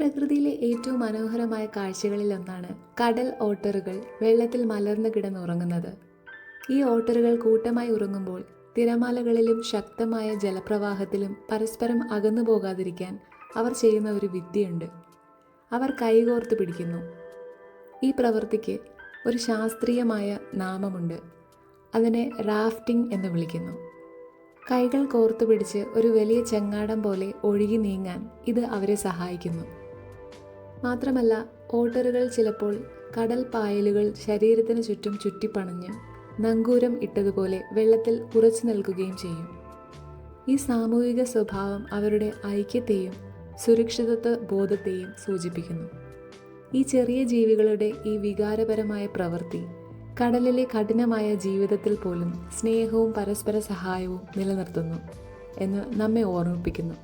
പ്രകൃതിയിലെ ഏറ്റവും മനോഹരമായ കാഴ്ചകളിൽ ഒന്നാണ് കടൽ ഓട്ടറുകൾ വെള്ളത്തിൽ മലർന്നു കിടന്നുറങ്ങുന്നത്. ഈ ഓട്ടറുകൾ കൂട്ടമായി ഉറങ്ങുമ്പോൾ തിരമാലകളിലും ശക്തമായ ജലപ്രവാഹത്തിലും പരസ്പരം അകന്നു പോകാതിരിക്കാൻ അവർ ചെയ്യുന്ന ഒരു വിദ്യയുണ്ട്. അവർ കൈകോർത്ത് പിടിക്കുന്നു. ഈ പ്രവൃത്തിക്ക് ഒരു ശാസ്ത്രീയമായ നാമമുണ്ട്. അതിനെ റാഫ്റ്റിംഗ് എന്ന് വിളിക്കുന്നു. കൈകൾ കോർത്തു പിടിച്ച് ഒരു വലിയ ചെങ്ങാടം പോലെ ഒഴുകി നീങ്ങാൻ ഇത് അവരെ സഹായിക്കുന്നു. മാത്രമല്ല, ഓട്ടറുകൾ ചിലപ്പോൾ കടൽ പായലുകൾ ശരീരത്തിന് ചുറ്റും ചുറ്റിപ്പണഞ്ഞ് നങ്കൂരം ഇട്ടതുപോലെ വെള്ളത്തിൽ ഉറച്ചു നിൽക്കുകയും ചെയ്യും. ഈ സാമൂഹിക സ്വഭാവം അവരുടെ ഐക്യത്തെയും സുരക്ഷിതത്വ ബോധത്തെയും സൂചിപ്പിക്കുന്നു. ഈ ചെറിയ ജീവികളുടെ ഈ വികാരപരമായ പ്രവൃത്തി കടലിലെ കഠിനമായ ജീവിതത്തിൽ പോലും സ്നേഹവും പരസ്പര സഹായവും നിലനിർത്തുന്നു എന്ന് നമ്മെ ഓർമ്മിപ്പിക്കുന്നു.